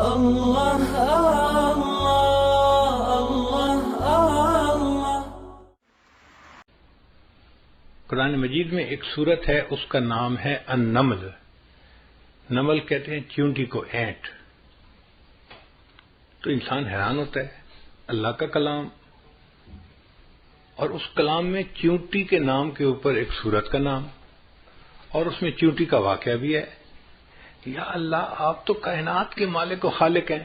اللہ اللہ اللہ اللہ۔ قرآن مجید میں ایک سورت ہے، اس کا نام ہے النمل۔ نمل کہتے ہیں چیونٹی کو، اینٹ۔ تو انسان حیران ہوتا ہے، اللہ کا کلام اور اس کلام میں چیونٹی کے نام کے اوپر ایک سورت کا نام، اور اس میں چیونٹی کا واقعہ بھی ہے۔ یا اللہ، آپ تو کائنات کے مالک و خالق ہیں،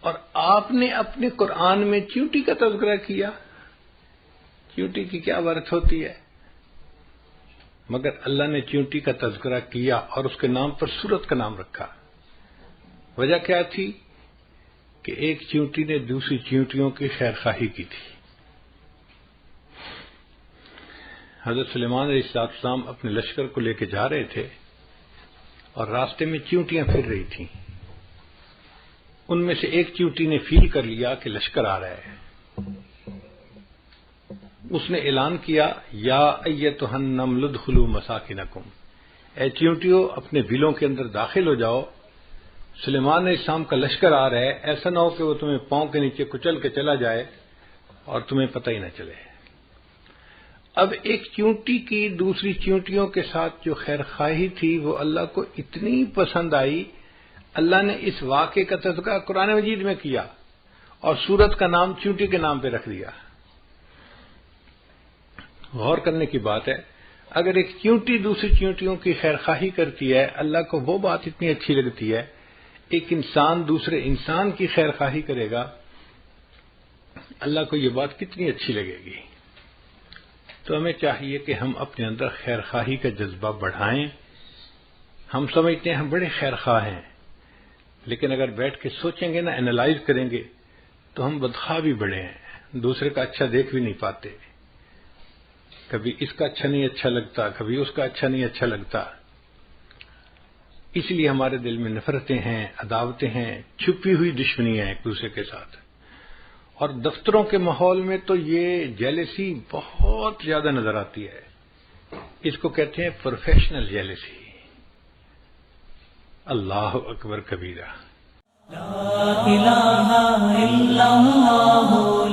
اور آپ نے اپنے قرآن میں چیونٹی کا تذکرہ کیا۔ چیونٹی کی کیا برکت ہوتی ہے؟ مگر اللہ نے چیونٹی کا تذکرہ کیا اور اس کے نام پر سورت کا نام رکھا۔ وجہ کیا تھی؟ کہ ایک چیونٹی نے دوسری چیونٹیوں کی خیر خواہی کی تھی۔ حضرت سلیمان علیہ السلام اپنے لشکر کو لے کے جا رہے تھے، اور راستے میں چیونٹیاں پھر رہی تھیں۔ ان میں سے ایک چیونٹی نے فیل کر لیا کہ لشکر آ رہا ہے۔ اس نے اعلان کیا، یا ایتھا النمل ادخلوا مساکنکم، اے چیونٹیوں اپنے بلوں کے اندر داخل ہو جاؤ، سلیمان علیہ السلام کا لشکر آ رہا ہے، ایسا نہ ہو کہ وہ تمہیں پاؤں کے نیچے کچل کے چلا جائے اور تمہیں پتہ ہی نہ چلے۔ اب ایک چیونٹی کی دوسری چیونٹیوں کے ساتھ جو خیر خواہی تھی وہ اللہ کو اتنی پسند آئی، اللہ نے اس واقعے کا تذکرہ قرآن مجید میں کیا اور سورت کا نام چیونٹی کے نام پہ رکھ دیا۔ غور کرنے کی بات ہے، اگر ایک چیونٹی دوسری چیونٹیوں کی خیر خواہی کرتی ہے، اللہ کو وہ بات اتنی اچھی لگتی ہے، ایک انسان دوسرے انسان کی خیر خواہی کرے گا، اللہ کو یہ بات کتنی اچھی لگے گی۔ تو ہمیں چاہیے کہ ہم اپنے اندر خیر خواہی کا جذبہ بڑھائیں۔ ہم سمجھتے ہیں ہم بڑے خیر خواہ ہیں، لیکن اگر بیٹھ کے سوچیں گے نا، انالائز کریں گے، تو ہم بدخواہ بھی بڑے ہیں، دوسرے کا اچھا دیکھ بھی نہیں پاتے۔ کبھی اس کا اچھا نہیں اچھا لگتا، کبھی اس کا اچھا نہیں اچھا لگتا۔ اس لیے ہمارے دل میں نفرتیں ہیں، عداوتیں ہیں، چھپی ہوئی دشمنیاں ہیں ایک دوسرے کے ساتھ۔ اور دفتروں کے ماحول میں تو یہ جیلسی بہت زیادہ نظر آتی ہے۔ اس کو کہتے ہیں پروفیشنل جیلسی۔ اللہ اکبر کبیرہ۔ لا الہ الا اللہ